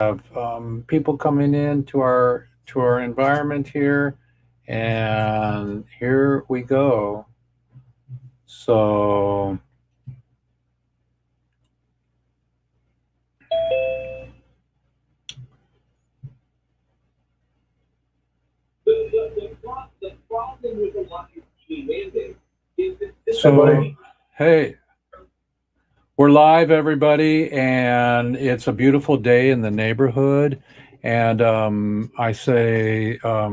People coming in to our environment here, and here we go. So Hey, buddy. so hey, we're live, everybody, and it's a beautiful day in the neighborhood. And I say a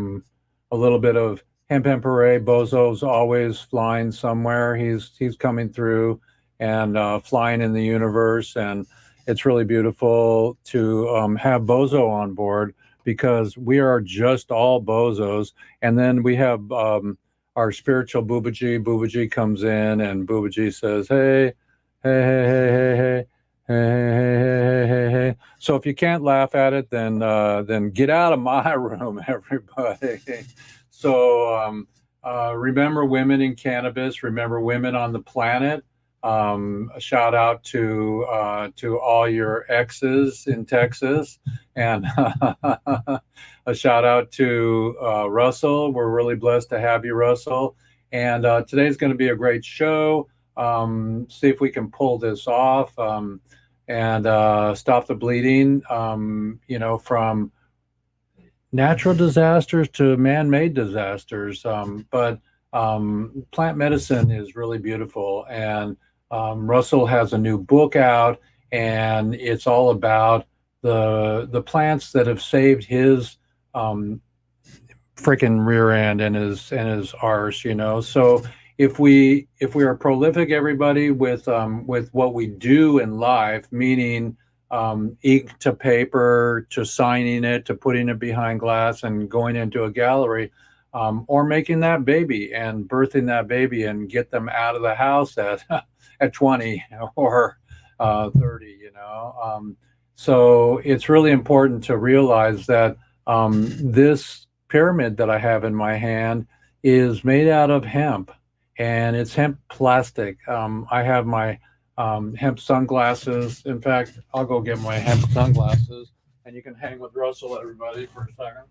little bit of hemp hemp hooray. Bozo's always flying somewhere. He's coming through and flying in the universe, and it's really beautiful to have Bozo on board because we are just all bozos. And then we have our spiritual Boobaji. Boobaji comes in, and Boobaji says, "Hey." Hey, hey, hey, hey, hey, hey, hey, hey, hey, hey. So if you can't laugh at it, then get out of my room, everybody. So remember women in cannabis. Remember women on the planet. A shout out to all your exes in Texas, and a shout out to Russell. We're really blessed to have you, Russell. And today's going to be a great show. See if we can pull this off and stop the bleeding, from natural disasters to man-made disasters. But plant medicine is really beautiful, and Russell has a new book out, and it's all about the plants that have saved his um, freaking rear end and his arse, So if we are prolific, everybody, with what we do in life, meaning ink to paper to signing it to putting it behind glass and going into a gallery, or making that baby and birthing that baby and get them out of the house at at 20 or 30, So it's really important to realize that this pyramid that I have in my hand is made out of hemp, and it's hemp plastic. I have my hemp sunglasses. In fact, I'll go get my hemp sunglasses, and you can hang with Russell, everybody, for a second.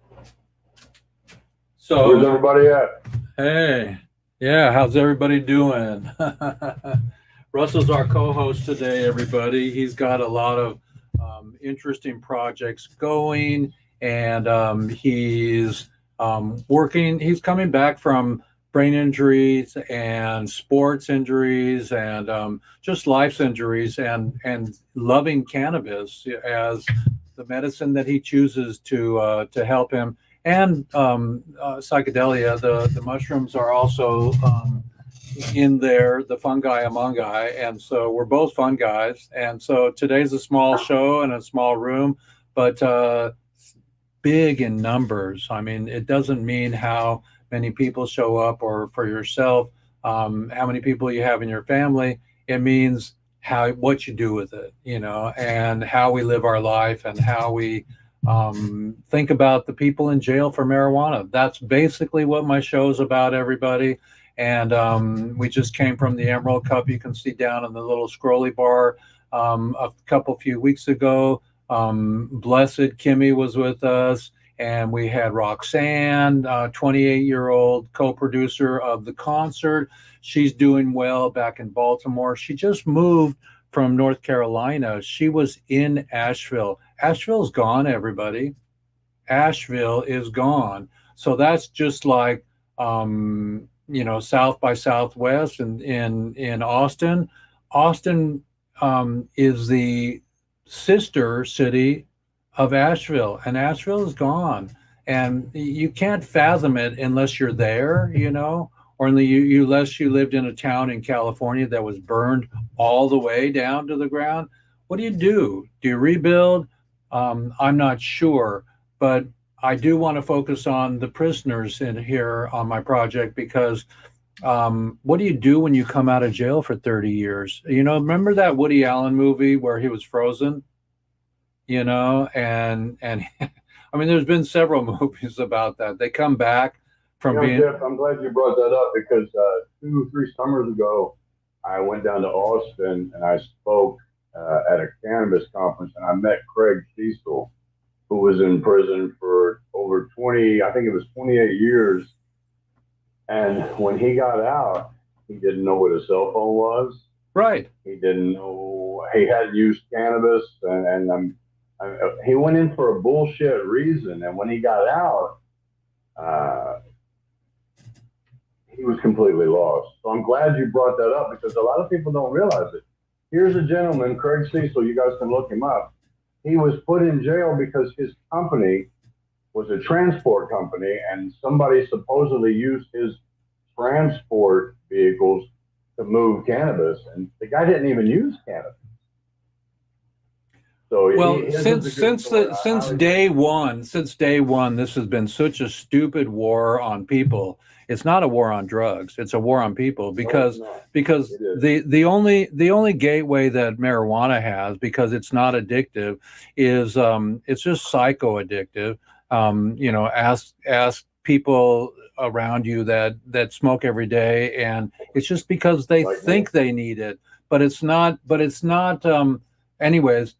Where's So, everybody at? hey, yeah, how's everybody doing? Russell's our co-host today, everybody. He's got a lot of interesting projects going, and he's working. He's coming back from brain injuries and sports injuries and just life's injuries, and loving cannabis as the medicine that he chooses to help him. And psychedelia, the mushrooms are also in there, the fungi among us, and so we're both fun guys. And so today's a small show in a small room, but big in numbers. I mean, it doesn't mean how many people show up or for yourself, how many people you have in your family. It means how what you do with it, and how we live our life and how we think about the people in jail for marijuana. That's basically what my show is about, everybody. And we just came from the Emerald Cup. You can see down in the little scrolly bar a few weeks ago. Blessed Kimmy was with us, and we had Roxanne, 28-year-old co-producer of the concert. She's doing well back in Baltimore. She just moved from North Carolina. She was in Asheville. Asheville's gone, everybody. Asheville is gone. So that's just like South by Southwest and in Austin. Austin is the sister city of Asheville, and Asheville is gone. And you can't fathom it unless you're there, or unless you lived in a town in California that was burned all the way down to the ground. What do you do? Do you rebuild? I'm not sure, but I do want to focus on the prisoners in here on my project because what do you do when you come out of jail for 30 years? Remember that Woody Allen movie where he was frozen? And I mean, there's been several movies about that. They come back from being. Jeff, I'm glad you brought that up because 2, 3 summers ago, I went down to Austin and I spoke cannabis conference, and I met Craig Cecil, who was in prison for over 20, I think it was 28 years. And when he got out, he didn't know what a cell phone was. Right. He didn't know, he hadn't used cannabis, he went in for a bullshit reason. And when he got out, he was completely lost. So I'm glad you brought that up, because a lot of people don't realize it. Here's a gentleman, Craig Cecil, you guys can look him up. He was put in jail because his company was a transport company, and somebody supposedly used his transport vehicles to move cannabis, and the guy didn't even use cannabis. So well, since day one, this has been such a stupid war on people. It's not a war on drugs; it's a war on people, because the only gateway that marijuana has, because it's not addictive, is it's just psycho-addictive. Ask people around you that smoke every day, and it's just because they think they need it, but it's not. Anyways.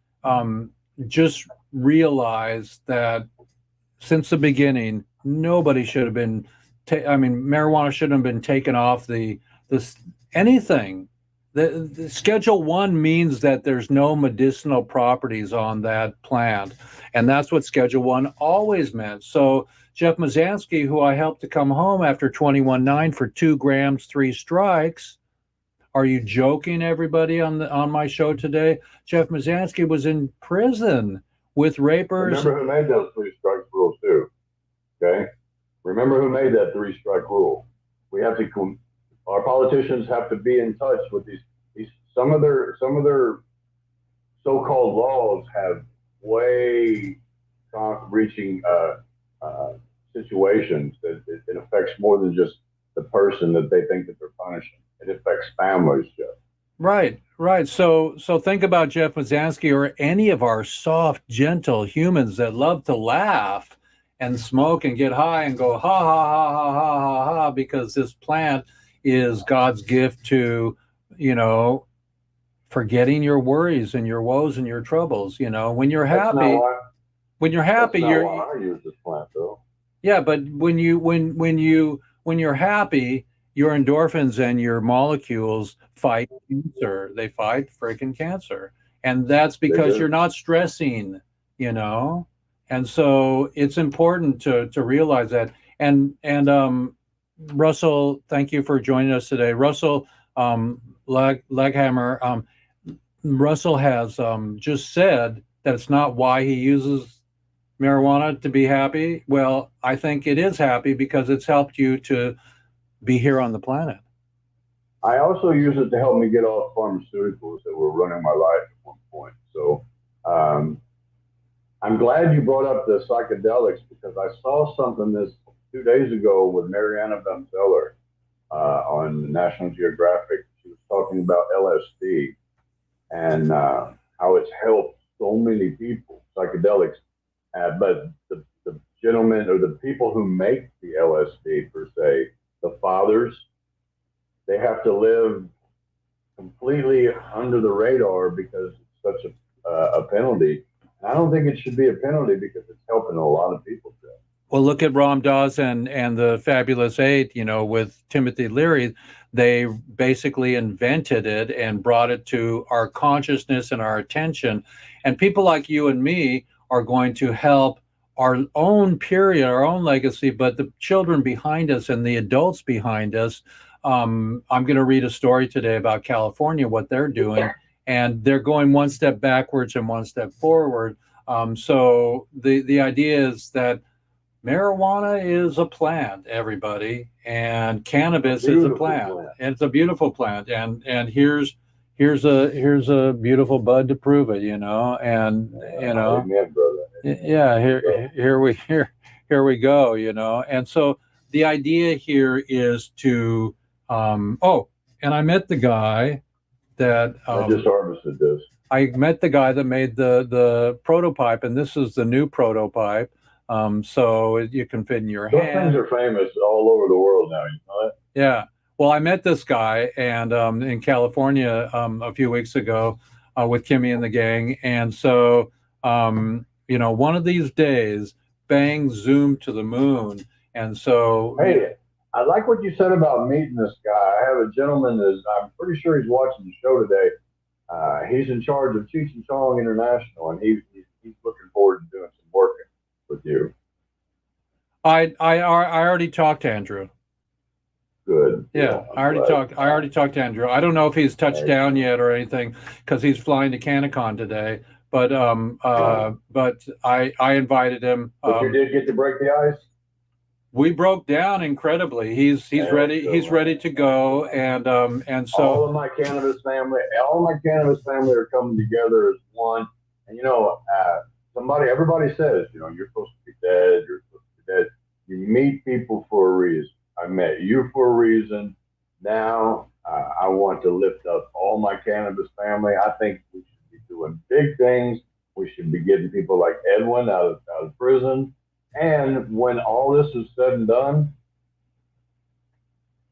Just realize that since the beginning, nobody should have been. Marijuana shouldn't have been taken off anything. The Schedule 1 means that there's no medicinal properties on that plant, and that's what Schedule 1 always meant. So Jeff Mazansky, who I helped to come home after 21-9 for 2 grams, 3 strikes. Are you joking, everybody, on my show today? Jeff Mazansky was in prison with rapers. Remember who made those 3-strike rules too? Okay, remember who made that 3-strike rule? We have to. Our politicians have to be in touch with these. Some of their so-called laws have way reaching situations that it affects more than just the person that they think that they're punishing. It affects families, Jeff. Right. So think about Jeff Mazansky or any of our soft, gentle humans that love to laugh and smoke and get high and go ha ha ha ha ha ha ha, because this plant is God's gift to, forgetting your worries and your woes and your troubles. When you're happy, you're. I use this plant though. Yeah, but when you're happy, your endorphins and your molecules fight cancer. They fight freaking cancer. And that's because you're not stressing, And so it's important to realize that. And Russell, thank you for joining us today. Russell Leghammer, Russell has just said that it's not why he uses marijuana to be happy. Well, I think it is happy because it's helped you to be here on the planet. I also use it to help me get off pharmaceuticals that were running my life at one point. So I'm glad you brought up the psychedelics, because I saw something 2 days ago with Mariana Van Zeller on National Geographic. She was talking about LSD and how it's helped so many people, psychedelics. But the gentlemen, or the people who make the LSD per se, the fathers, they have to live completely under the radar because it's such a penalty. And I don't think it should be a penalty because it's helping a lot of people. Well, look at Ram Dass and the Fabulous Eight, with Timothy Leary. They basically invented it and brought it to our consciousness and our attention. And people like you and me are going to help our own period, our own legacy, but the children behind us and the adults behind us. I'm going to read a story today about California, what they're doing, and they're going one step backwards and one step forward. So the idea is that marijuana is a plant, everybody, and cannabis is a plant. And it's a beautiful plant. And here's a beautiful bud to prove it, and Amen, brother. Yeah, here we go, And so the idea here is to and I met the guy that I just harvested this. I met the guy that made the prototype, and this is the new prototype. So you can fit in your hand. Those things are famous all over the world now, you know that? Yeah. Well, I met this guy, and in California a few weeks ago, with Kimmy and the gang. And so, one of these days, bang, zoom to the moon. And so, Hey, I like what you said about meeting this guy. I have a gentleman that I'm pretty sure he's watching the show today. He's in charge of Cheech and Chong International, and he's looking forward to doing some work with you. I already talked to Andrew. Good. Yeah, I already talked to Andrew. I don't know if he's touched down yet or anything because he's flying to CannaCon today. But I invited him. But you did get to break the ice. We broke down incredibly. He's ready. He's ready to go. And so all my cannabis family are coming together as one. And everybody says, you're supposed to be dead. You're supposed to be dead. You meet people for a reason. I met you for a reason. Now I want to lift up all my cannabis family. I think we should be doing big things. We should be getting people like Edwin out of prison. And when all this is said and done,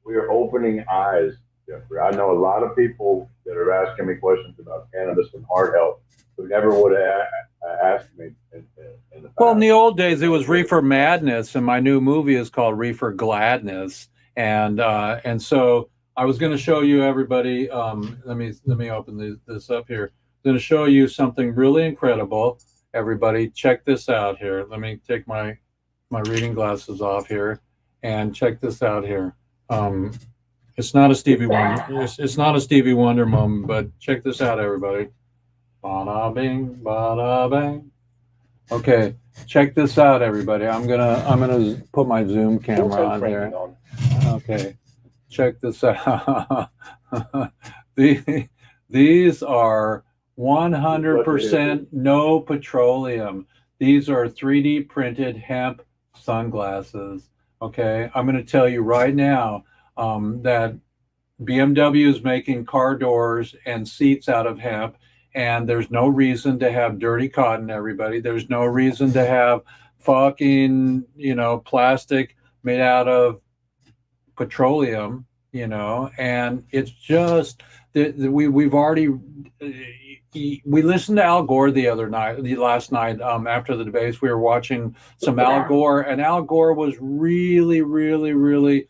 we are opening eyes, Jeffrey. I know a lot of people that are asking me questions about cannabis and heart health who never would have asked me in the past. Well, in the old days, it was Reefer Madness, and my new movie is called Reefer Gladness. And so I was going to show you everybody. Let me open this up here. I'm going to show you something really incredible. Everybody, check this out here. Let me take my reading glasses off here and check this out here. It's not a Stevie Wonder. It's not a Stevie Wonder moment, but check this out, everybody. Bada bing, bada bang. Okay, check this out, everybody. I'm gonna put my Zoom camera on here. Okay, check this out. These are 100% no petroleum. These are 3D printed hemp sunglasses. Okay, I'm going to tell you right now that BMW is making car doors and seats out of hemp, and there's no reason to have dirty cotton, everybody. There's no reason to have fucking, plastic made out of petroleum, and it's just we've already we listened to Al Gore last night after the debates. We were watching some Al Gore, and Al Gore was really, really, really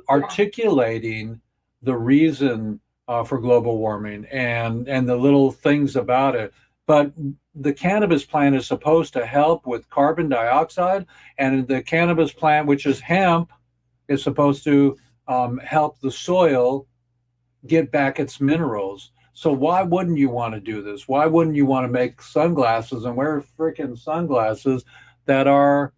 articulating the reason for global warming and the little things about it. But the cannabis plant is supposed to help with carbon dioxide, and the cannabis plant, which is hemp, is supposed to help the soil get back its minerals. So why wouldn't you want to do this? Why wouldn't you want to make sunglasses and wear freaking sunglasses that are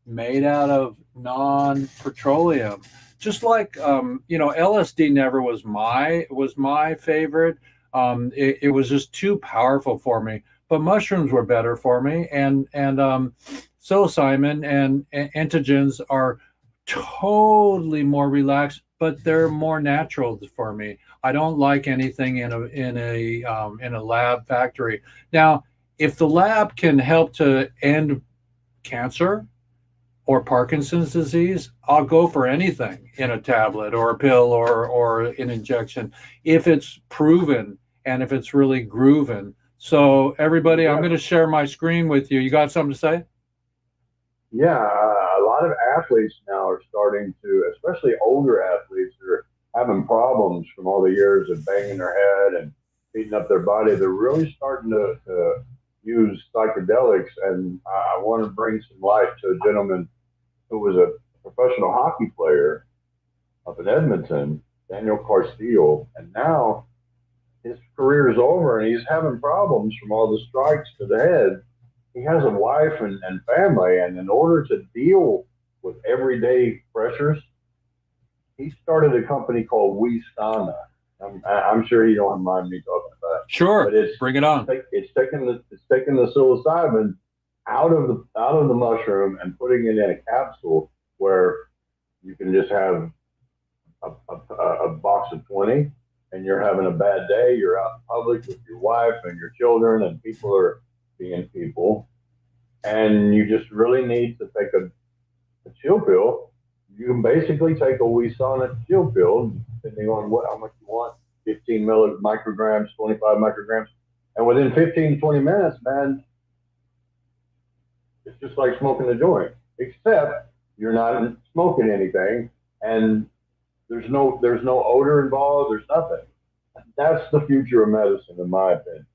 made out of non-petroleum? Just like LSD never was my favorite. It was just too powerful for me. But mushrooms were better for me, and psilocybin and entheogens are totally more relaxed, but they're more natural for me. I don't like anything in a lab factory. Now, if the lab can help to end cancer or Parkinson's disease, I'll go for anything in a tablet or a pill or an injection if it's proven and if it's really grooving. So everybody, I'm going to share my screen with you. You got something to say? Yeah, a lot of athletes now are starting to, especially older athletes, are having problems from all the years of banging their head and beating up their body. They're really starting to use psychedelics, and I want to bring some light to a gentleman who was a professional hockey player up in Edmonton, Daniel Carsteel, and now his career is over and he's having problems from all the strikes to the head. He has a wife and family, and in order to deal with everyday pressures, he started a company called WEEDSDAYS. I'm sure you don't mind me talking about it. Sure, but bring it on. It's taking the psilocybin out of the mushroom and putting it in a capsule where you can just have a box of 20, and you're having a bad day. You're out in public with your wife and your children, and people are being people, and you just really need to take a chill pill. You can basically take a WeSonic chill pill, depending on how much you want. 15 micrograms, 25 micrograms. And within 15 to 20 minutes, man, it's just like smoking a joint, except you're not smoking anything, and there's no odor involved. There's nothing. That's the future of medicine, in my opinion.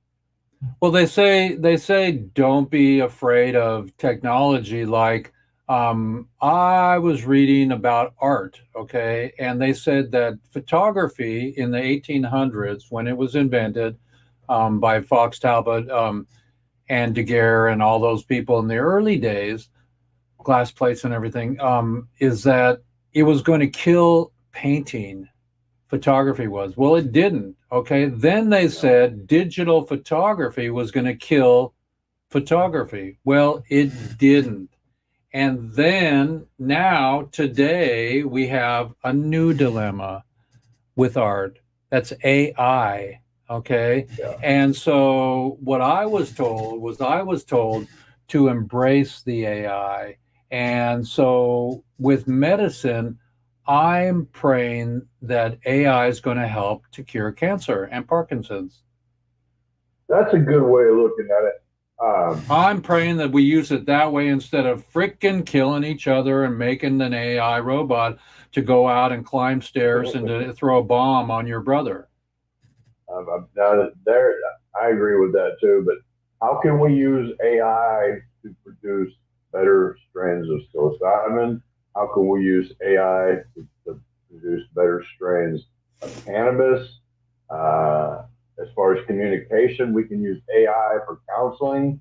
Well, they say don't be afraid of technology. Like, I was reading about art, okay, and they said that photography in the 1800s, when it was invented by Fox Talbot and Daguerre and all those people in the early days, glass plates and everything, is that it was going to kill painting. Photography was. Well, it didn't. Okay. Then they said digital photography was going to kill photography. Well, it didn't. And then now, today, we have a new dilemma with art. That's AI. Okay. Yeah. And so, what I was told to embrace the AI. And so, with medicine, I'm praying that AI is going to help to cure cancer and Parkinson's. That's a good way of looking at it. I'm praying that we use it that way instead of frickin' killing each other and making an AI robot to go out and climb stairs and to throw a bomb on your brother. Now there, I agree with that too. But how can we use AI to produce better strains of psilocybin? How can we use AI to produce better strains of cannabis? As far as communication, we can use AI for counseling.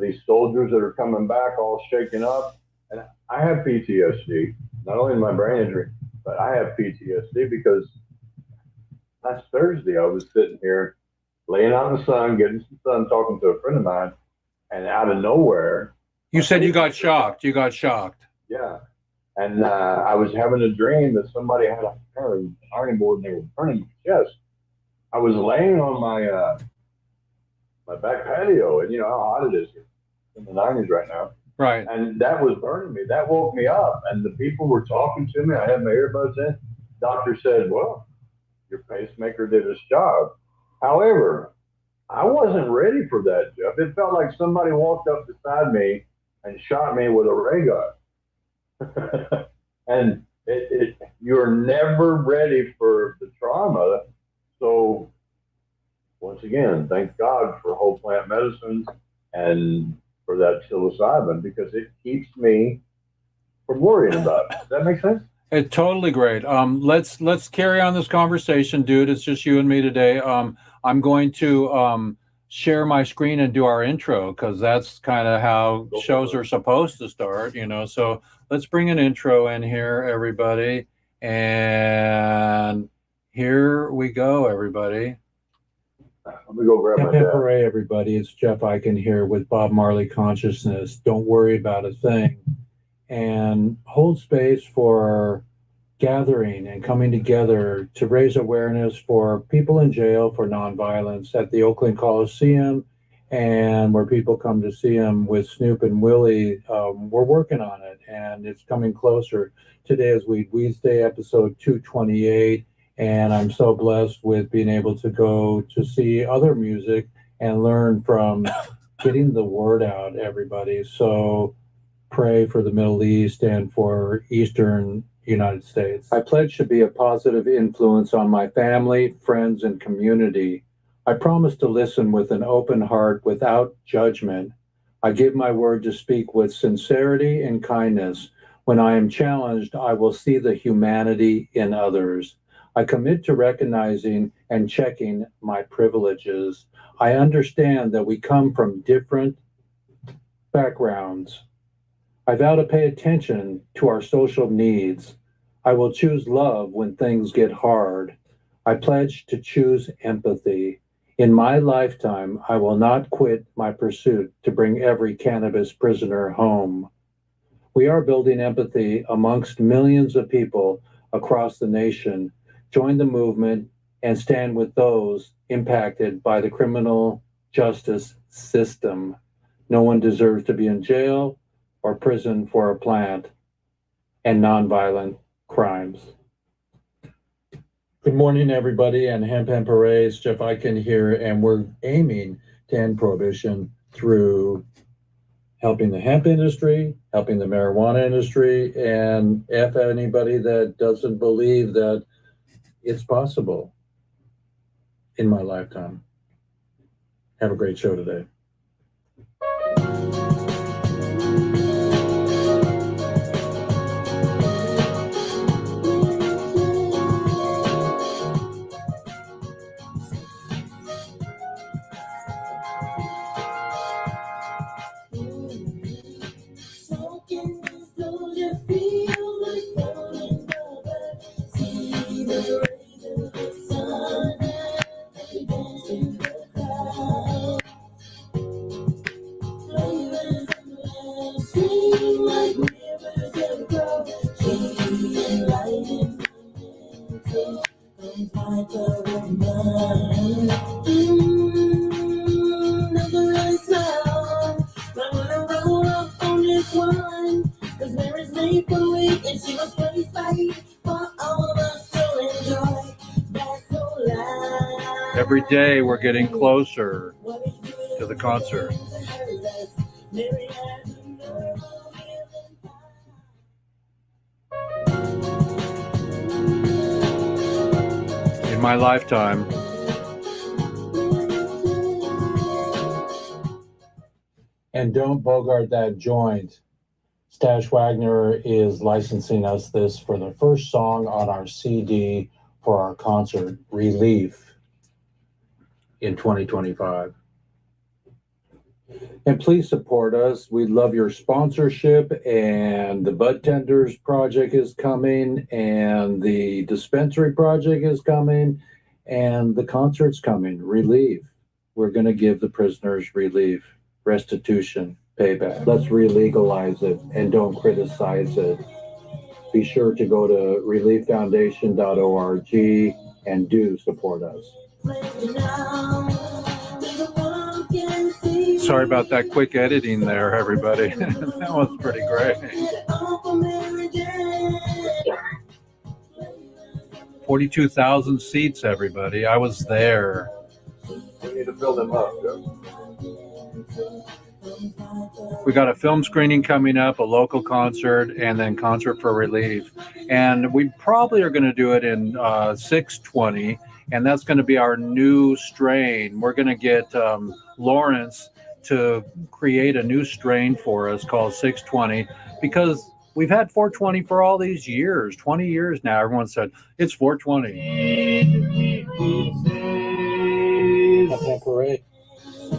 These soldiers that are coming back all shaken up, and I have PTSD, not only in my brain injury, but I have PTSD because last Thursday I was sitting here laying out in the sun, getting some sun, talking to a friend of mine, and out of nowhere, You said you got shocked. You got shocked. yeah, and I was having a dream that somebody had a ironing board and they were burning my chest. I was laying on my back patio, and you know how hot it is here in the 90s right now. Right. And that was burning me. That woke me up, and the people were talking to me. I had my earbuds in. Doctor said, "Well, your pacemaker did its job." However, I wasn't ready for that, Jeff. It felt like somebody walked up beside me and shot me with a ray gun. And you're never ready for the trauma. So once again, thank God for whole plant medicines and for that psilocybin because it keeps me from worrying about it. Does that make sense? It's totally great. Let's carry on this conversation, dude. It's just you and me today. I'm going to share my screen and do our intro because that's kind of how shows are supposed to start, you know. So let's bring an intro in here, everybody. And here we go, everybody. Let me go grab my dad. Hooray, everybody. It's Jeff Eichen here with Bob Marley Consciousness. Don't worry about a thing. And hold space for gathering and coming together to raise awareness for people in jail for nonviolence at the Oakland Coliseum and where people come to see him with Snoop and Willie. We're working on it and it's coming closer. Today is Weeds Day, episode 228. And I'm so blessed with being able to go to see other music and learn from getting the word out, everybody. So pray for the Middle East and for Eastern United States. I pledge to be a positive influence on my family, friends, and community. I promise to listen with an open heart without judgment. I give my word to speak with sincerity and kindness. When I am challenged, I will see the humanity in others. I commit to recognizing and checking my privileges. I understand that we come from different backgrounds. I vow to pay attention to our social needs. I will choose love when things get hard. I pledge to choose empathy. In my lifetime, I will not quit my pursuit to bring every cannabis prisoner home. We are building empathy amongst millions of people across the nation. Join the movement and stand with those impacted by the criminal justice system. No one deserves to be in jail or prison for a plant and nonviolent crimes. Good morning, everybody, and Hemp Hemp Hooray. It's Jeff Eichen here, and we're aiming to end prohibition through helping the hemp industry, helping the marijuana industry, and F anybody that doesn't believe that it's possible in my lifetime. Have a great show today. Every day we're getting closer to the concert. In my lifetime. And don't bogart that joint. Stash Wagner is licensing us this for the first song on our CD for our concert, Relief, in 2025. And please support us. We love your sponsorship, and the Bud Tenders project is coming, and the dispensary project is coming, and the concert's coming, Relief. We're going to give the prisoners relief, restitution, payback. Let's re-legalize it and don't criticize it. Be sure to go to relieffoundation.org and do support us. Sorry about that quick editing there, everybody. That was pretty great. 42,000 seats, everybody. I was there. We need to fill them up, Jeff. We got a film screening coming up, a local concert, and then Concert for Relief. And we probably are going to do it in 620, and that's going to be our new strain. We're going to get Lawrence to create a new strain for us called 620, because we've had 420 for all these years, 20 years now. Everyone said, it's 420.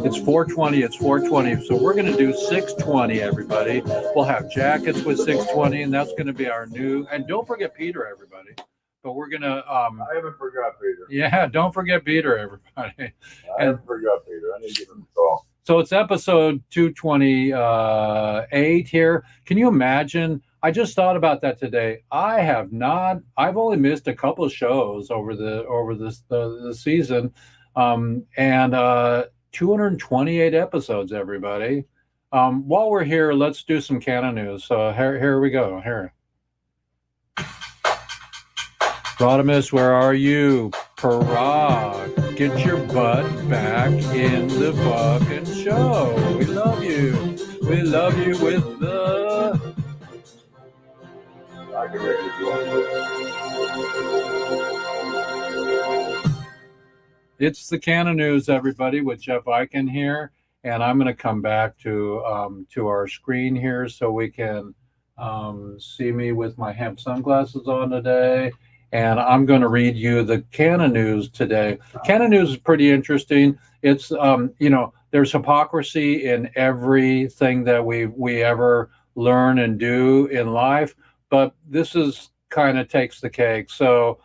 It's 420, it's 420. So we're going to do 620, everybody. We'll have jackets with 620, and that's going to be our new, and don't forget Peter, everybody. But we're going to... I haven't forgot Peter. Yeah, don't forget Peter, everybody. I haven't forgot Peter. I need to give him a call. So it's episode 228 here. Can you imagine? I just thought about that today. I've only missed a couple of shows over the season. And 228 episodes, everybody. While we're here, let's do some Canna news. So here we go. Here. Rodimus, where are you? Parag, get your butt back in the fucking show. We love you. We love you with the... I can make it. It's the Canna news, everybody, with Jeff Eichen here. And I'm going to come back to our screen here so we can see me with my hemp sunglasses on today. And I'm going to read you the Canna news today. Canna news is pretty interesting. It's, there's hypocrisy in everything that we ever learn and do in life. But this is kind of takes the cake. So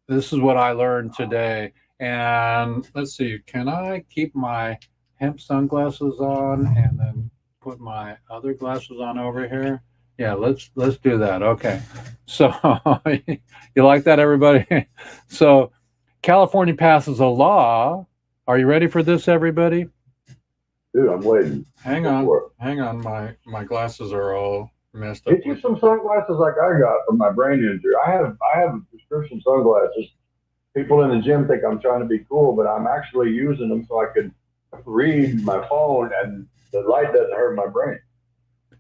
this is what I learned today. And let's see, can I keep my hemp sunglasses on and then put my other glasses on over here? Yeah, let's do that. Okay. So you like that, everybody? So California passes a law. Are you ready for this, everybody? Dude, I'm waiting. Hang on. My glasses are all messed up. Get you some sunglasses like I got from my brain injury. I have prescription sunglasses people in the gym think I'm trying to be cool, but I'm actually using them so I could read my phone and the light doesn't hurt my brain.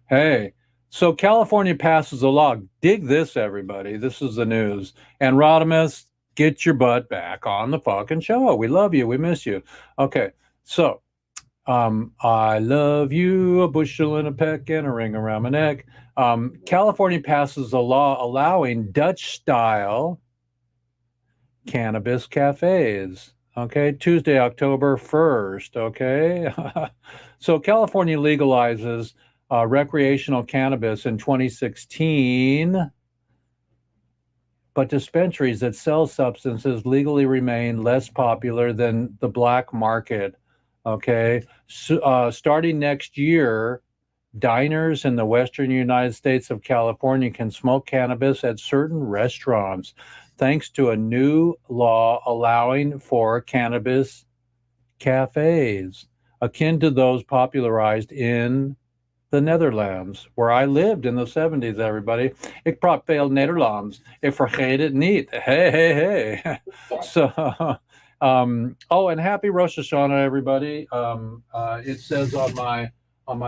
Hey, so California passes a law. Dig this, everybody. This is the news. And Rodimus, get your butt back on the fucking show. We love you. We miss you. Okay, so I love you, a bushel and a peck and a ring around my neck. California passes a law allowing Dutch style cannabis cafes. Okay, Tuesday, October 1st. Okay, so California legalizes recreational cannabis in 2016, but dispensaries that sell substances legally remain less popular than the black market. Okay, so, starting next year, diners in the western United States of California can smoke cannabis at certain restaurants thanks to a new law allowing for cannabis cafes, akin to those popularized in the Netherlands, where I lived in the 70s, everybody. Ik praat veel Nederlands. Ik vergeet het niet. Hey, hey, hey. So, oh, and happy Rosh Hashanah, everybody. It says on my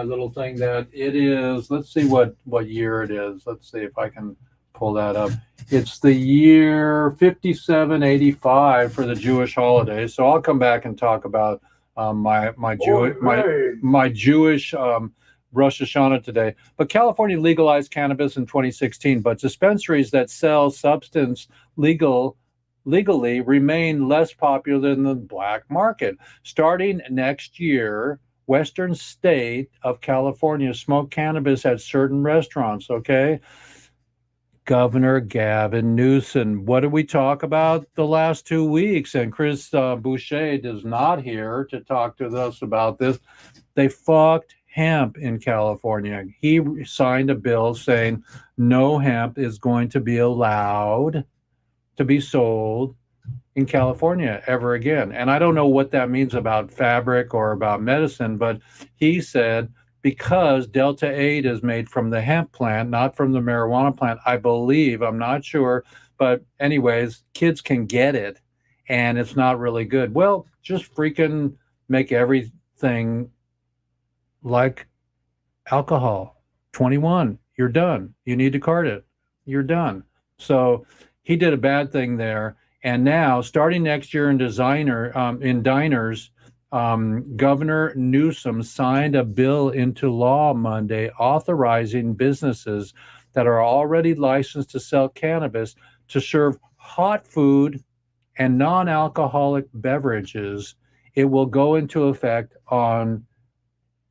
little thing that it is, let's see what year it is. Let's see if I can pull that up. It's the year 5785 for the Jewish holidays. So I'll come back and talk about my Jewish Rosh Hashanah today. But California legalized cannabis in 2016, but dispensaries that sell substance legally remain less popular than the black market. Starting next year, Western state of California smoke cannabis at certain restaurants, okay? Governor Gavin Newsom. What did we talk about the last 2 weeks? And Chris Boucher is not here to talk to us about this. They fucked hemp in California. He signed a bill saying no hemp is going to be allowed to be sold in California ever again. And I don't know what that means about fabric or about medicine, but he said because Delta 8 is made from the hemp plant, not from the marijuana plant, I believe, I'm not sure. But anyways, kids can get it and it's not really good. Well, just freaking make everything like alcohol. 21, you're done. You need to cart it. You're done. So he did a bad thing there. And now, starting next year in diners, Governor Newsom signed a bill into law Monday authorizing businesses that are already licensed to sell cannabis to serve hot food and non-alcoholic beverages. It will go into effect on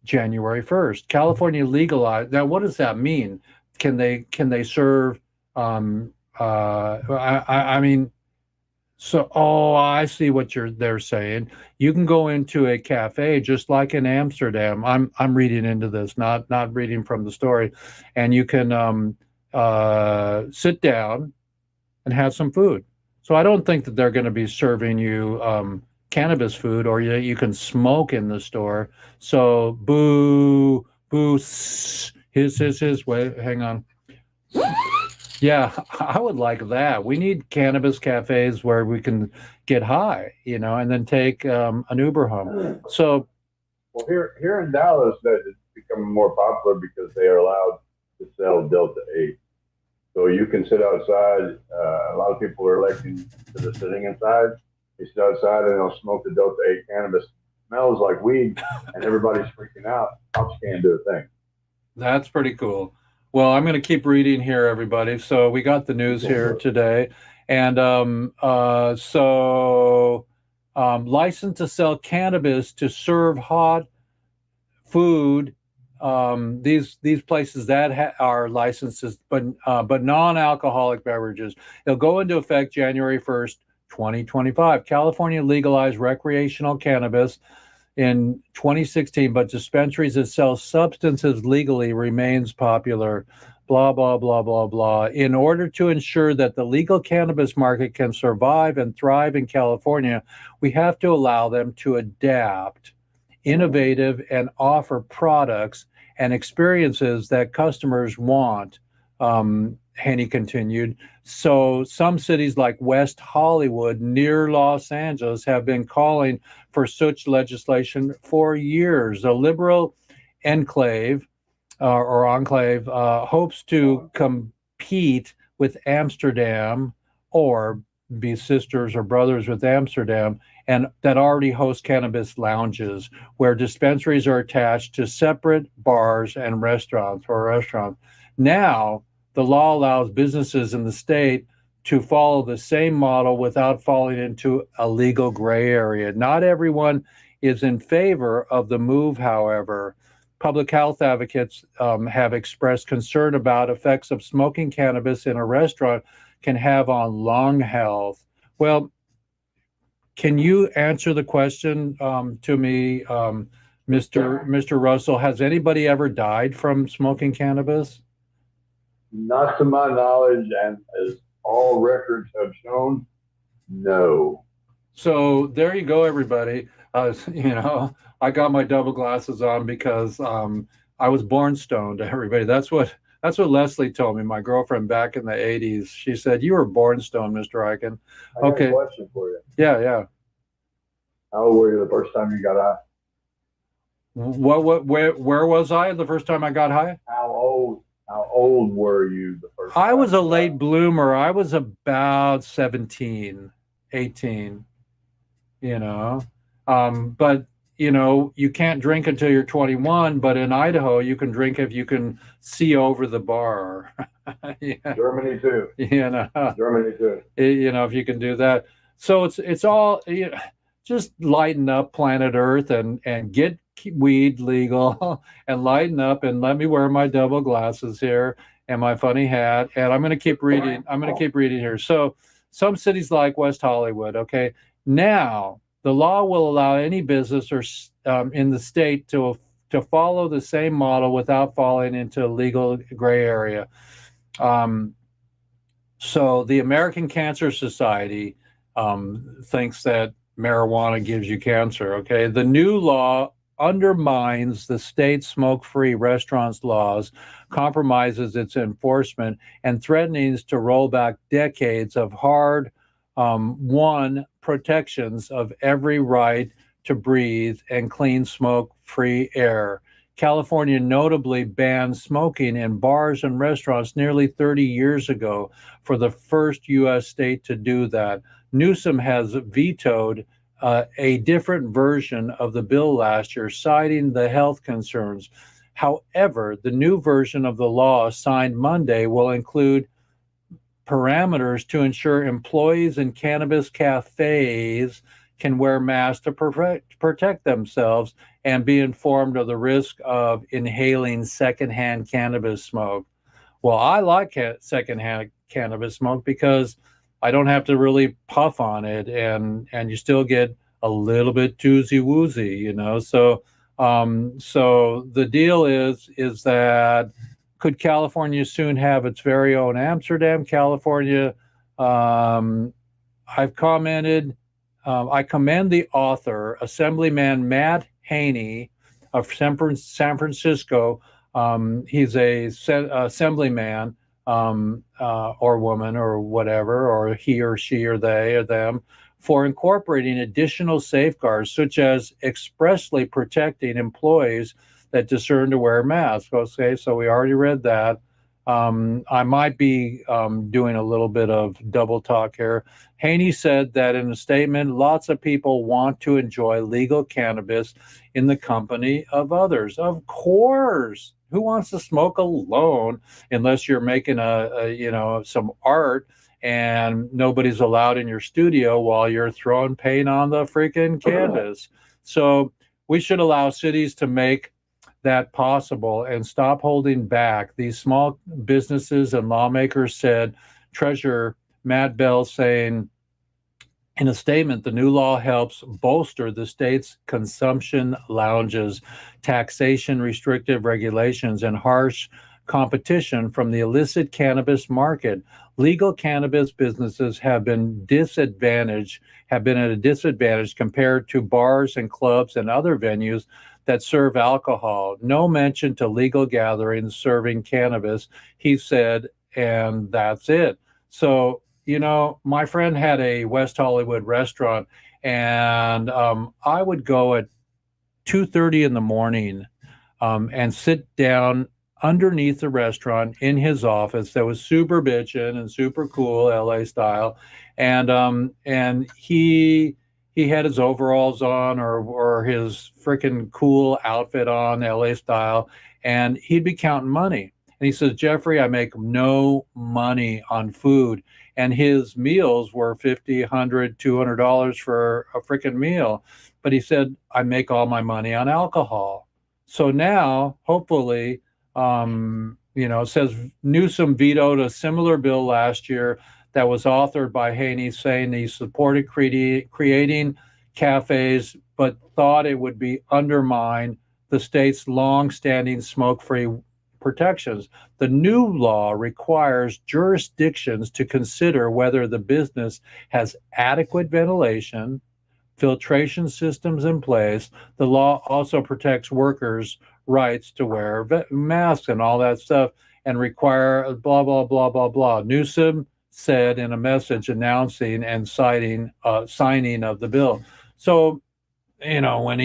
January 1st. California legalized. Now, what does that mean? Can they serve? I mean, so, oh, I see what they're saying. You can go into a cafe just like in Amsterdam. I'm reading into this, not reading from the story, and you can sit down and have some food. So I don't think that they're going to be serving you cannabis food, or you can smoke in the store. So boo, boo, his. Wait, hang on. Yeah, I would like that. We need cannabis cafes where we can get high, and then take an Uber home. So, well, here in Dallas, that it's becoming more popular because they are allowed to sell Delta 8. So you can sit outside. A lot of people are electing to the sitting inside. They sit outside and they'll smoke the Delta 8 cannabis. It smells like weed, and everybody's freaking out. Cops can't do a thing. That's pretty cool. Well, I'm going to keep reading here, everybody. So we got the news here today. And licensed to sell cannabis to serve hot food. These places that are licenses, but non-alcoholic beverages. It'll go into effect January 1st, 2025. California legalized recreational cannabis in 2016, but dispensaries that sell substances legally remains popular, blah, blah, blah, blah, blah. In order to ensure that the legal cannabis market can survive and thrive in California, we have to allow them to adapt, innovative, and offer products and experiences that customers want. Haney continued. So some cities like West Hollywood near Los Angeles have been calling for such legislation for years. A liberal enclave or enclave hopes to compete with Amsterdam or be sisters or brothers with Amsterdam, and that already host cannabis lounges where dispensaries are attached to separate bars and restaurants. Now, the law allows businesses in the state to follow the same model without falling into a legal gray area. Not everyone is in favor of the move, however. Public health advocates have expressed concern about effects of smoking cannabis in a restaurant can have on lung health. Well, can you answer the question to me, Mr. Russell? Has anybody ever died from smoking cannabis? Not to my knowledge, and as all records have shown, no. So there you go, everybody. I got my double glasses on because I was born stoned. Everybody, that's what Leslie told me. My girlfriend back in the '80s. She said, "You were born stoned, Mr. Eichen." I got Okay. a question for you. Yeah. How old were you the first time you got high? Where was I the first time I got high? How old were you the first time? I was a late bloomer. I was about 17, 18, but you can't drink until you're 21, but in Idaho, you can drink if you can see over the bar. Yeah. Germany too. Germany too. If you can do that. So it's all, just lighten up planet Earth and get weed legal and lighten up and let me wear my double glasses here and my funny hat. And I'm going to keep reading. Here. So some cities like West Hollywood. Okay. Now the law will allow any business or in the state to follow the same model without falling into a legal gray area. So the American Cancer Society thinks that marijuana gives you cancer. Okay. The new law undermines the state smoke-free restaurants laws, compromises its enforcement, and threatens to roll back decades of hard-won protections of every right to breathe and clean smoke-free air. California notably banned smoking in bars and restaurants nearly 30 years ago, for the first U.S. state to do that. Newsom has vetoed a different version of the bill last year, citing the health concerns. However, the new version of the law signed Monday will include parameters to ensure employees in cannabis cafes can wear masks to protect themselves and be informed of the risk of inhaling secondhand cannabis smoke. Well, I like secondhand cannabis smoke because I don't have to really puff on it, and you still get a little bit toozy woozy, So, so the deal is that could California soon have its very own Amsterdam, California? I've commented. I commend the author, Assemblyman Matt Haney of San Francisco. He's a assemblyman. Or woman or whatever, or he or she or they or them, for incorporating additional safeguards such as expressly protecting employees that discern to wear masks. Okay, so we already read that. I might be doing a little bit of double talk here. Haney said that in a statement, lots of people want to enjoy legal cannabis in the company of others. Of course. Who wants to smoke alone unless you're making some art and nobody's allowed in your studio while you're throwing paint on the freaking canvas? So we should allow cities to make that possible and stop holding back. These small businesses and lawmakers, said Treasurer Matt Bell, saying in a statement, the new law helps bolster the state's consumption lounges, taxation restrictive regulations, and harsh competition from the illicit cannabis market. Legal cannabis businesses have been at a disadvantage compared to bars and clubs and other venues that serve alcohol. No mention to legal gatherings serving cannabis, he said, and that's it. So, my friend had a West Hollywood restaurant, and I would go at 2:30 in the morning, and sit down underneath the restaurant in his office that was super bitchin' and super cool LA style, and he had his overalls on, or his freaking cool outfit on LA style, and he'd be counting money. And he says, Jeffrey, I make no money on food. And his meals were 50, 100, $200 for a freaking meal. But he said, I make all my money on alcohol. So now, hopefully, it says Newsom vetoed a similar bill last year that was authored by Haney, saying he supported creating cafes, but thought it would be undermine the state's long-standing smoke-free protections. The new law requires jurisdictions to consider whether the business has adequate ventilation, filtration systems in place. The law also protects workers' rights to wear masks and all that stuff, and require blah, blah, blah, blah, blah. Newsom said in a message announcing and citing signing of the bill. So, when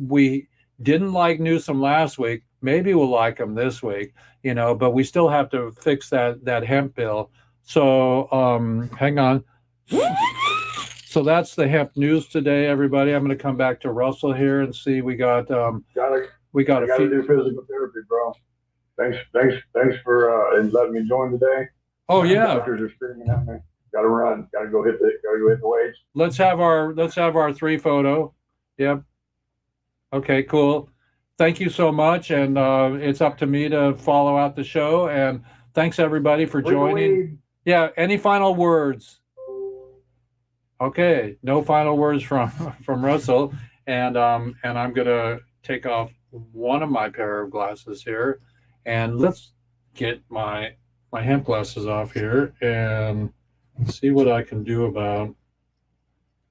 we didn't like Newsom last week, maybe we'll like him this week, but we still have to fix that hemp bill. So, hang on. So that's the hemp news today, everybody. I'm going to come back to Russell here and see. We got Gotta a few. do physical therapy, bro. Thanks for letting me join today. Oh yeah. Doctors are screaming at me. Gotta run. Gotta go hit the weights. Let's have our 3 photo. Yep. Okay, cool. Thank you so much, and it's up to me to follow out the show. And thanks everybody for joining. Yeah. Any final words? Okay, no final words from Russell, and I'm gonna take off one of my pair of glasses here, and let's get my hemp glasses off here and see what I can do about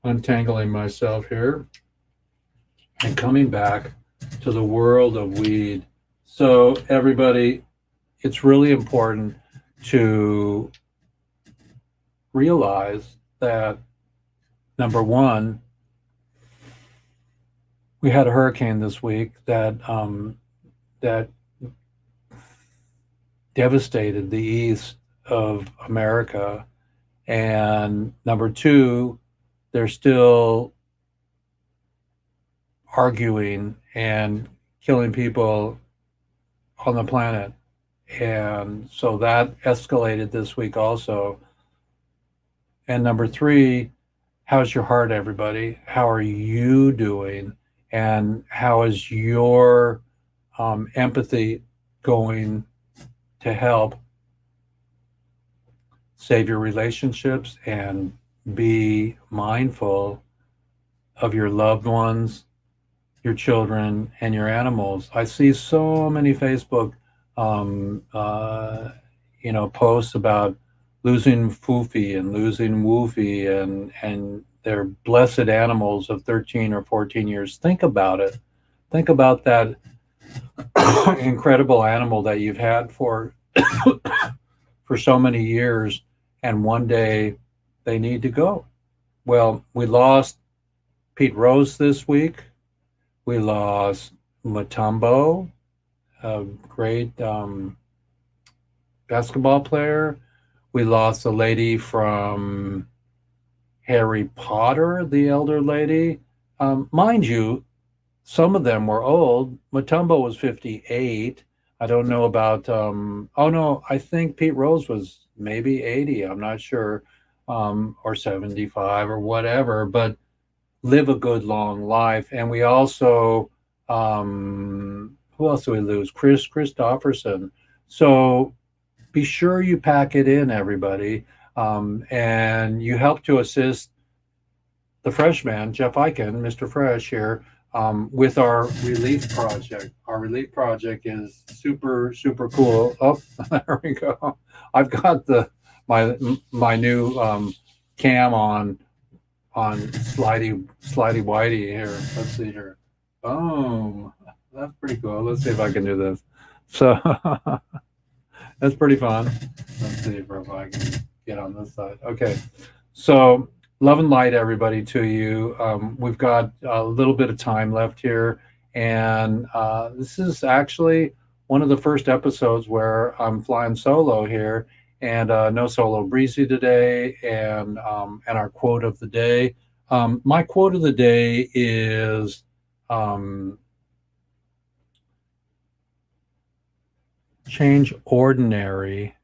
untangling myself here and coming back to the world of weed. So everybody, it's really important to realize that, number one, we had a hurricane this week that devastated the east of America, and number two, they're still arguing and killing people on the planet, and so that escalated this week also. And number three, how's your heart, everybody? How are you doing? And how is your empathy going to help save your relationships and be mindful of your loved ones, your children, and your animals? I see so many Facebook posts about losing Foofy and losing Woofy and their blessed animals of 13 or 14 years. Think about it. Think about that incredible animal that you've had for so many years, and one day they need to go. Well, we lost Pete Rose this week. We lost Mutombo, a great basketball player. We lost a lady from Harry Potter, the elder lady. Mind you, some of them were old. Mutombo was 58. I don't know about, I think Pete Rose was maybe 80. I'm not sure, or 75 or whatever, but live a good long life. And we also, who else do we lose? Chris Christopherson. So be sure you pack it in, everybody. And you help to assist the freshman, Jeff Eichen, Mr. Fresh here, with our relief project. Our relief project is super, super cool. Oh, there we go. I've got my new cam on slidey whitey here. Let's see here. Boom. That's pretty cool. Let's see if I can do this. So That's pretty fun. Let's see if I can get on this side. Okay. So, love and light, everybody, to you. We've got a little bit of time left here. And this is actually one of the first episodes where I'm flying solo here, and no solo breezy today. And our quote of the day. My quote of the day is um, change ordinary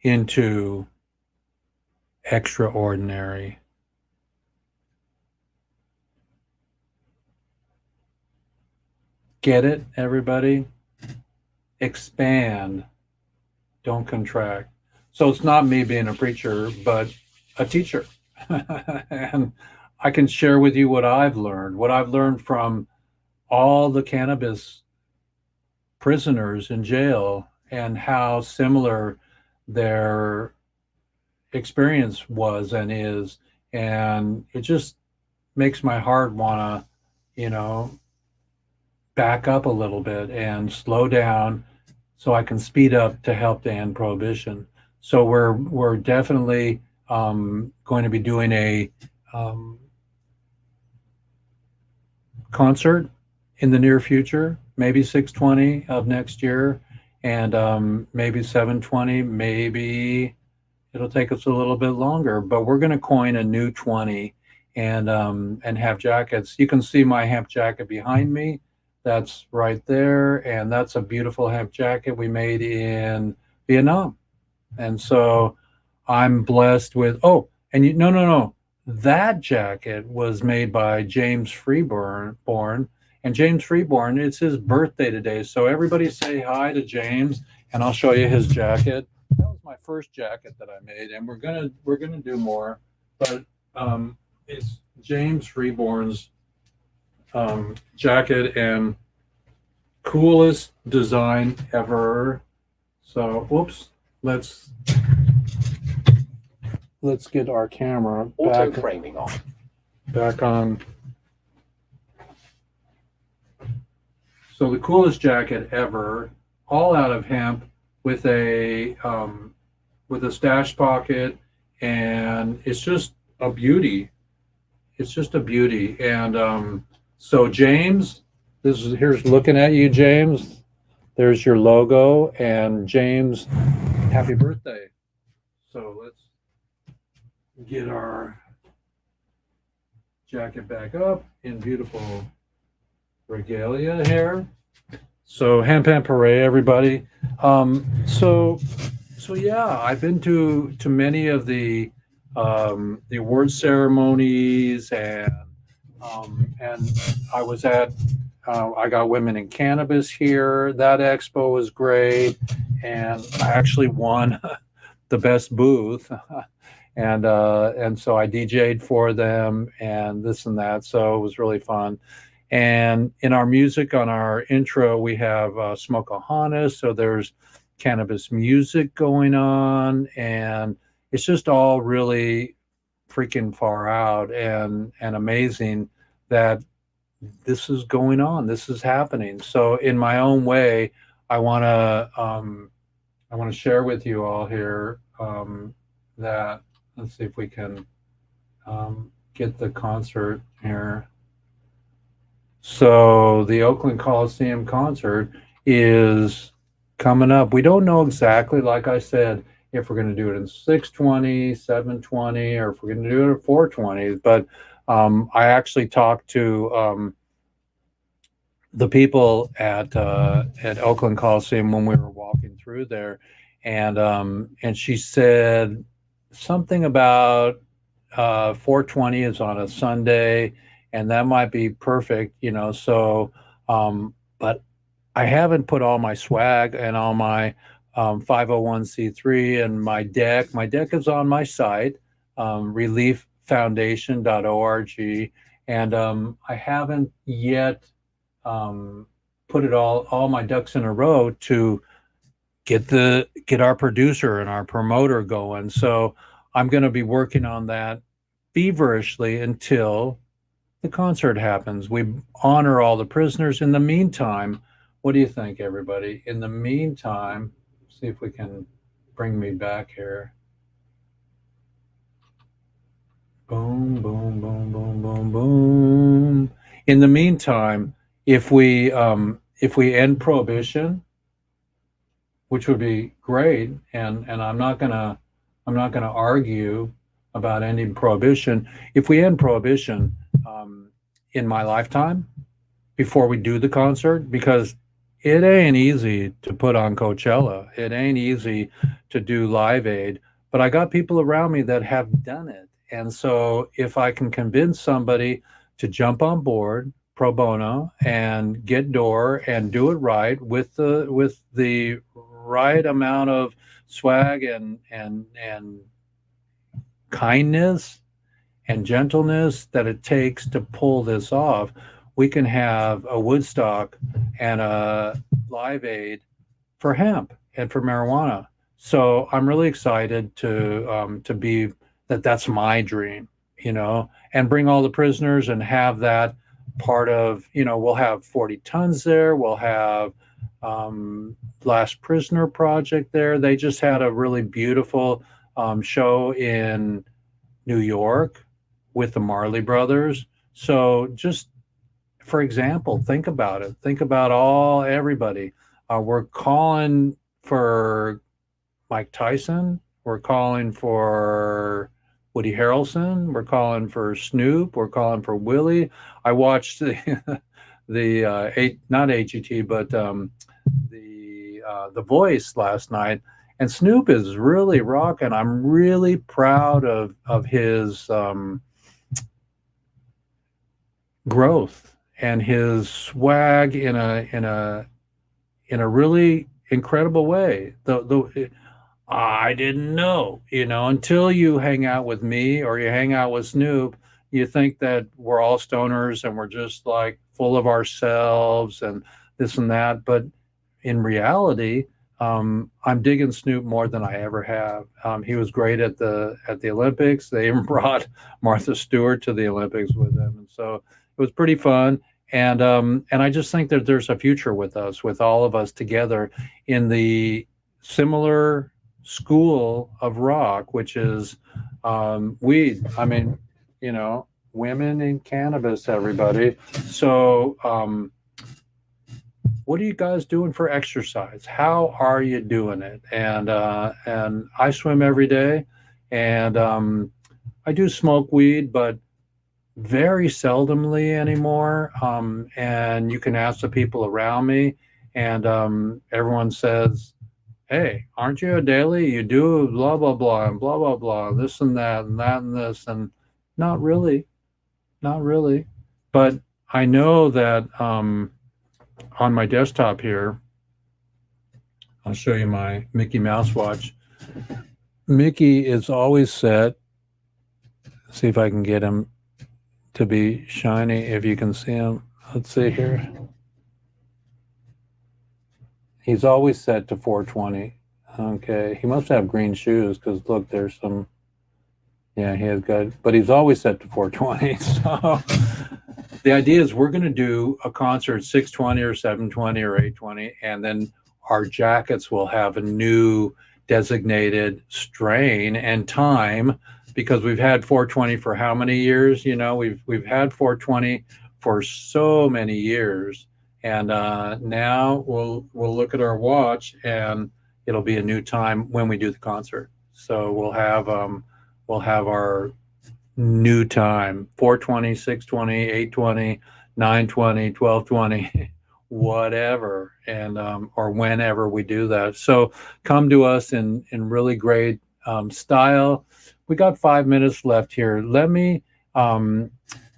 into extraordinary. Get it, everybody? Expand, don't contract. So it's not me being a preacher, but a teacher. And I can share with you what I've learned from all the cannabis prisoners in jail and how similar their experience was and is. And it just makes my heart want to, back up a little bit and slow down so I can speed up to help to end prohibition. So we're definitely going to be doing a um, concert in the near future, maybe 620 of next year, and maybe 720, maybe it'll take us a little bit longer, but we're going to coin a new 20 and have jackets. You can see my hemp jacket behind me. That's right there, and that's a beautiful hemp jacket we made in Vietnam. And so I'm blessed with. Oh, and no. That jacket was made by James Freeborn. And James Freeborn, it's his birthday today. So everybody say hi to James, and I'll show you his jacket. That was my first jacket that I made, and we're gonna do more, but it's James Freeborn's jacket and coolest design ever. So, whoops, let's get our camera Auto framing on. back on. So the coolest jacket ever, all out of hemp with a stash pocket, and it's just a beauty. It's just a beauty. And so James, here's looking at you, James. There's your logo, and James, happy birthday. So let's get our jacket back up in beautiful regalia here. So hemp hooray, everybody. So yeah, I've been to many of the award ceremonies, and I was at I got Women in Cannabis here. That expo was great, and I actually won the best booth. And so I DJ'd for them and this and that. So it was really fun. And in our music, on our intro, we have Smokeahana. So there's cannabis music going on, and it's just all really freaking far out and amazing that this is going on. This is happening. So in my own way, I want to share with you all here that let's see if we can get the concert here. So the Oakland Coliseum concert is coming up. We don't know exactly, like I said, if we're going to do it in 620, 720, or if we're going to do it at 420. But I actually talked to the people at Oakland Coliseum when we were walking through there, and she said something about 420 is on a Sunday, and that might be perfect, So, but I haven't put all my swag and all my 501c3 and my deck. My deck is on my site, relieffoundation.org, and I haven't yet put it all my ducks in a row to get our producer and our promoter going. So I'm going to be working on that feverishly until the concert happens. We honor all the prisoners. In the meantime, what do you think, everybody? In the meantime, see if we can bring me back here. Boom, boom, boom, boom, boom, boom. In the meantime, if we end prohibition, which would be great, and I'm not gonna argue about ending prohibition. If we end prohibition in my lifetime before we do the concert, because it ain't easy to put on Coachella, it ain't easy to do Live Aid, but I got people around me that have done it, and so if I can convince somebody to jump on board pro bono and get door and do it right with the right amount of swag and kindness and gentleness that it takes to pull this off, we can have a Woodstock and a Live Aid for hemp and for marijuana. So I'm really excited to be that. That's my dream, you know, and bring all the prisoners and have that part of, you know, we'll have 40 tons there. We'll have Last Prisoner Project there. They just had a really beautiful show in New York with the Marley Brothers. So just for example, think about it. Think about everybody. We're calling for Mike Tyson. We're calling for Woody Harrelson. We're calling for Snoop. We're calling for Willie. I watched the not AGT, but the Voice last night, and Snoop is really rocking. I'm really proud of his growth and his swag in a really incredible way. The I didn't know, you know, until you hang out with me or you hang out with Snoop, you think that we're all stoners and we're just like full of ourselves and this and that. But in reality, I'm digging Snoop more than I ever have. He was great at the Olympics. They even brought Martha Stewart to the Olympics with them, and so it was pretty fun. And I just think that there's a future with us, with all of us together in the similar school of rock, which is weed. I mean, you know, women and cannabis, everybody. So, what are you guys doing for exercise? How are you doing it? And I swim every day, and I do smoke weed, but very seldomly anymore. And you can ask the people around me, and everyone says, hey, aren't you a daily? You do blah, blah, blah, and blah, blah, blah, this and that, and that, and this. And not really, not really. But I know that on my desktop here, I'll show you my Mickey Mouse watch. Mickey is always set. See if I can get him to be shiny, if you can see him. Let's see here. He's always set to 420. Okay, he must have green shoes because look, there's some. Yeah, he has good, but he's always set to 420. So the idea is we're going to do a concert 620 or 720 or 820, and then our jackets will have a new designated strain and time because we've had 420 for how many years? You know, we've had 420 for so many years, and now we'll look at our watch and it'll be a new time when we do the concert. So we'll have our new time 420, 620, 820, 920, 1220, whatever, and or whenever we do that. So come to us in really great style. We got 5 minutes left here. Let me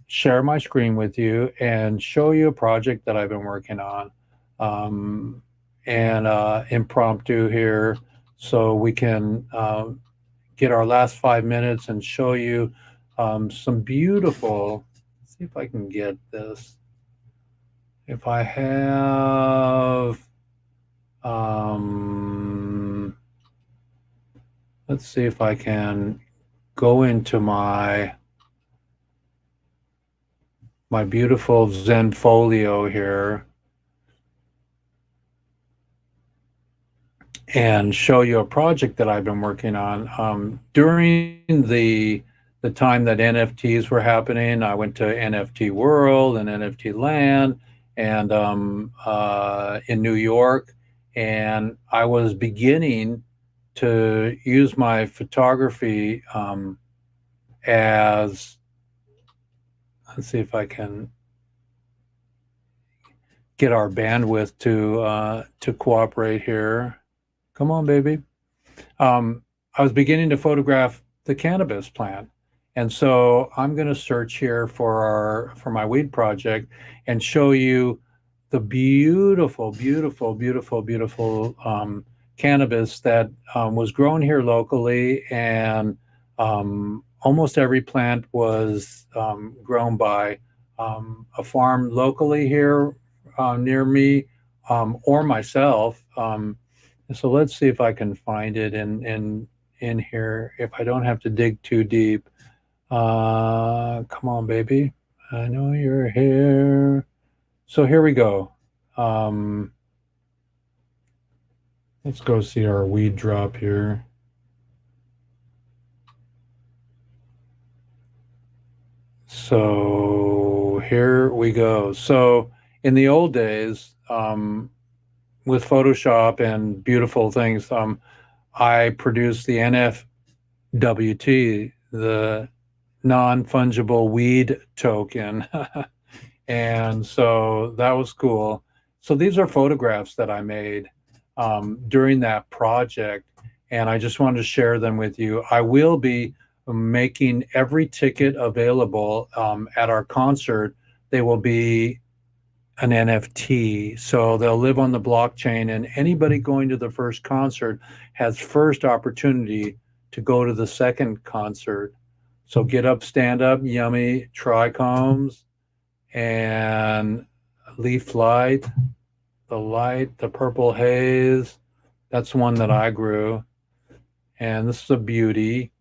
share my screen with you and show you a project that I've been working on, and impromptu here, so we can get our last 5 minutes and show you some beautiful. Let's see if I can get this. If I have, let's see if I can go into my beautiful Zenfolio here. and show you a project that I've been working on. During the time that NFTs were happening, I went to NFT World and NFT Land and in New York, and I was beginning to use my photography as, let's see if I can get our bandwidth to cooperate here. Come on, baby. I was beginning to photograph the cannabis plant. And so I'm going to search here for my weed project and show you the beautiful, beautiful, beautiful, beautiful cannabis that was grown here locally. And almost every plant was grown by a farm locally here near me or myself. So let's see if I can find it in here if I don't have to dig too deep. Come on, baby. I know you're here. So here we go. Let's go see our weed drop here. So here we go. So in the old days, with Photoshop and beautiful things, I produced the NFWT, the non-fungible weed token. And so that was cool. So these are photographs that I made during that project, and I just wanted to share them with you. I will be making every ticket available at our concert. They will be an NFT, so they'll live on the blockchain, and anybody going to the first concert has first opportunity to go to the second concert. So get up, stand up, yummy trichomes, and leaf light, the purple haze. That's one that I grew, and this is a beauty.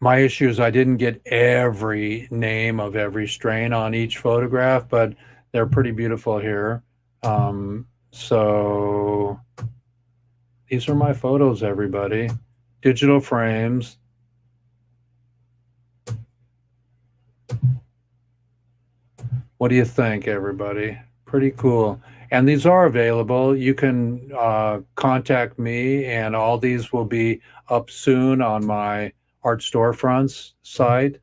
My issue is I didn't get every name of every strain on each photograph, but they're pretty beautiful here. So these are my photos, everybody. Digital frames. What do you think, everybody? Pretty cool. And these are available. You can contact me, and all these will be up soon on my Art Storefronts site.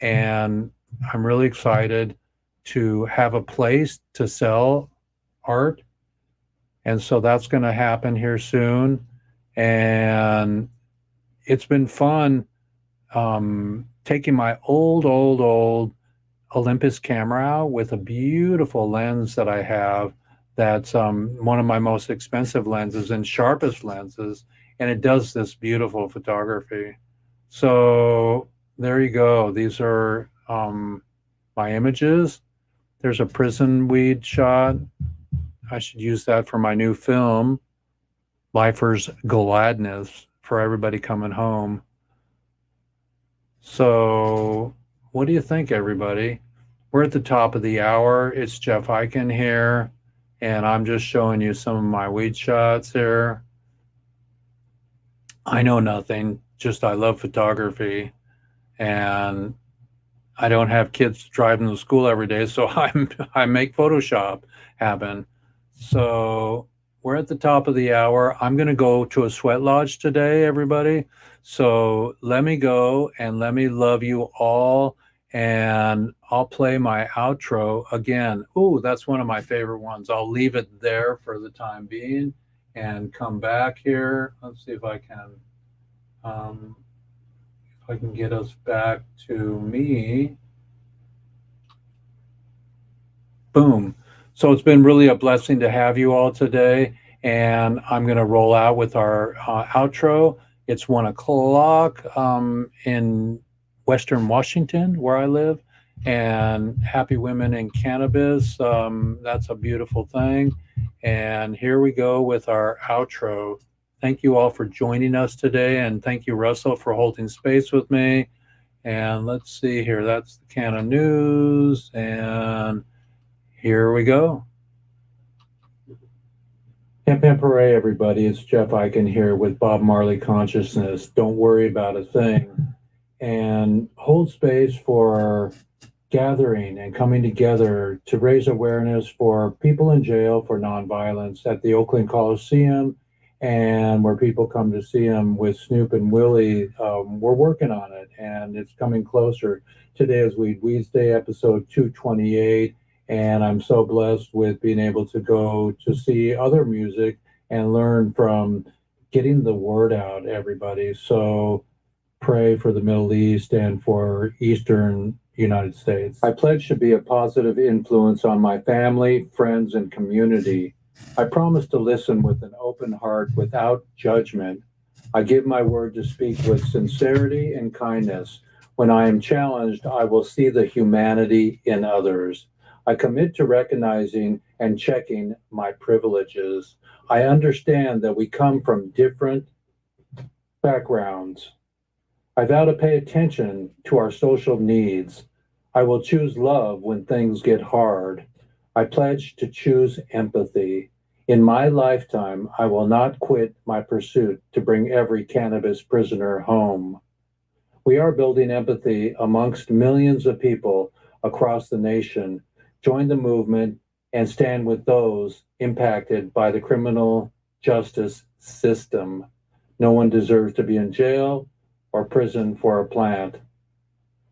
And I'm really excited to have a place to sell art. And so that's going to happen here soon. And it's been fun taking my old Olympus camera out with a beautiful lens that I have that's one of my most expensive lenses and sharpest lenses, and it does this beautiful photography. So there you go. These are my images. There's a prison weed shot. I should use that for my new film, Lifer's Gladness, for everybody coming home. So what do you think, everybody? We're at the top of the hour. It's Jeff Eichen here, and I'm just showing you some of my weed shots here. I know nothing, just I love photography, and I don't have kids driving to school every day, so I make Photoshop happen. So we're at the top of the hour. I'm going to go to a sweat lodge today, everybody. So let me go and let me love you all. And I'll play my outro again. Ooh, that's one of my favorite ones. I'll leave it there for the time being and come back here. Let's see if I can get us back to me. Boom. So it's been really a blessing to have you all today. And I'm going to roll out with our outro. It's 1:00 in Western Washington, where I live. And happy women in cannabis. That's a beautiful thing. And here we go with our outro. Thank you all for joining us today. And thank you, Russell, for holding space with me. And let's see here. That's the Canna News. And here we go. Hemp Hemp Hooray, everybody. It's Jeff Eichen here with Bob Marley Consciousness. Don't worry about a thing. And hold space for gathering and coming together to raise awareness for people in jail for nonviolence at the Oakland Coliseum, and where people come to see them with Snoop and Willie. We're working on it, and it's coming closer. Today is Weeds Day, episode 228, and I'm so blessed with being able to go to see other music and learn from getting the word out, everybody. So pray for the Middle East and for Eastern United States. I pledge to be a positive influence on my family, friends, and community. I promise to listen with an open heart without judgment. I give my word to speak with sincerity and kindness. When I am challenged, I will see the humanity in others. I commit to recognizing and checking my privileges. I understand that we come from different backgrounds. I vow to pay attention to our social needs. I will choose love when things get hard. I pledge to choose empathy. In my lifetime, I will not quit my pursuit to bring every cannabis prisoner home. We are building empathy amongst millions of people across the nation. Join the movement and stand with those impacted by the criminal justice system. No one deserves to be in jail or prison for a plant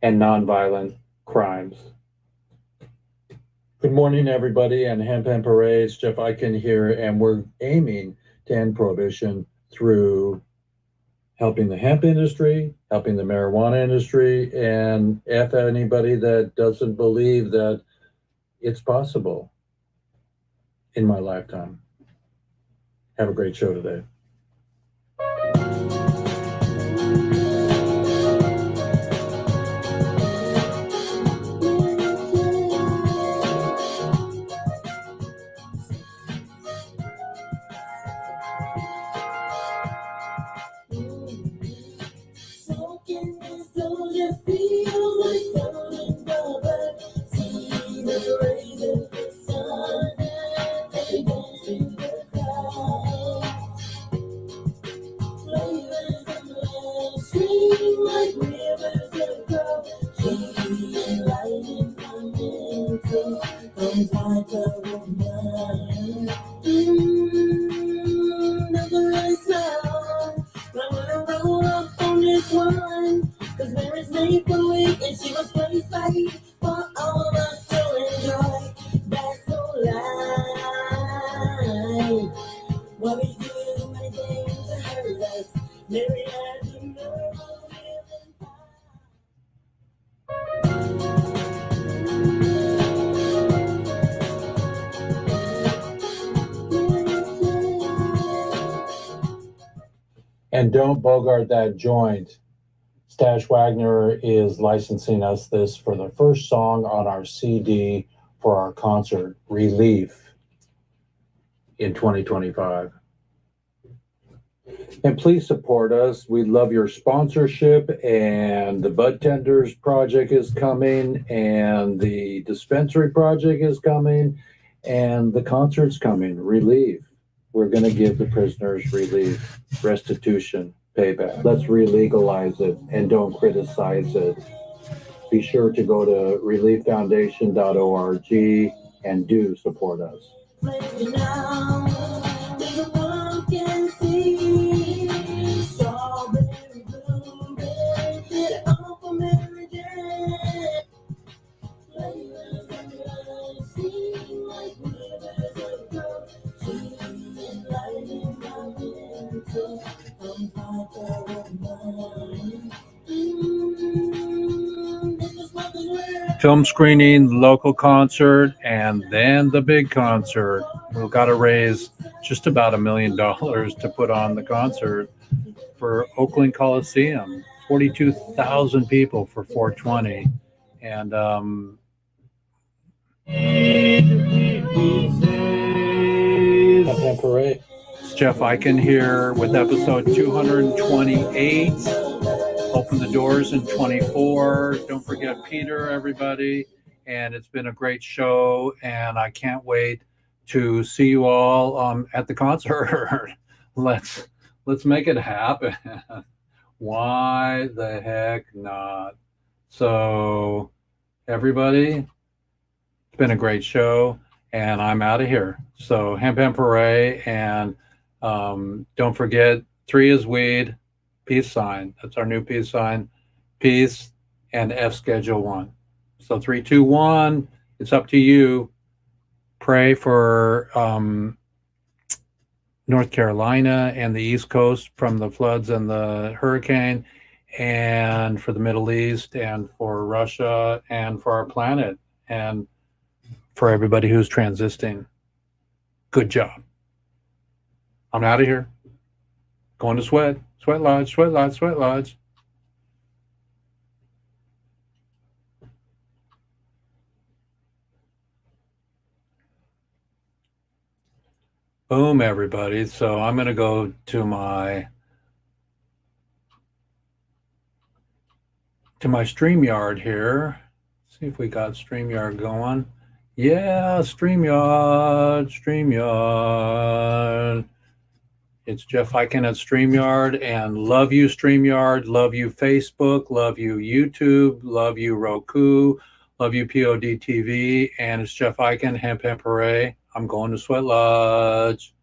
and nonviolent crimes. Good morning, everybody, and Hemp Hemp Hooray. It's Jeff Eichen here, and we're aiming to end prohibition through helping the hemp industry, helping the marijuana industry, and F anybody that doesn't believe that it's possible in my lifetime. Have a great show today. And don't bogart that joint. Stash Wagner is licensing us this for the first song on our CD for our concert, Relief, in 2025. And please support us. We love your sponsorship, and the Bud Tenders project is coming, and the dispensary project is coming, and the concert's coming, Relief. We're going to give the prisoners relief, restitution, payback. Let's re-legalize it and don't criticize it. Be sure to go to relieffoundation.org and do support us. Film screening, local concert, and then the big concert. We've got to raise just about $1 million to put on the concert for Oakland Coliseum. 42,000 people for 420. And it's Jeff Eichen here with episode 228. Open the doors in 24. Don't forget Peter, everybody. And it's been a great show, and I can't wait to see you all at the concert. let's make it happen. Why the heck not? So everybody, it's been a great show, and I'm out of here. So Hemp Hooray, and don't forget, 3 is weed, peace sign. That's our new peace sign. Peace and F schedule 1. So 3, 2, 1. It's up to you. Pray for North Carolina and the East Coast from the floods and the hurricane, and for the Middle East, and for Russia, and for our planet, and for everybody who's transiting. Good job. I'm out of here. Going to Sweat Lodge, Sweat Lodge, Sweat Lodge. Boom, everybody. So I'm going to go to my StreamYard here. See if we got StreamYard going. Yeah, StreamYard. It's Jeff Eichen at StreamYard, and love you, StreamYard. Love you, Facebook. Love you, YouTube. Love you, Roku. Love you, POD TV. And it's Jeff Eichen, Hemp Hooray. I'm going to Sweat Lodge.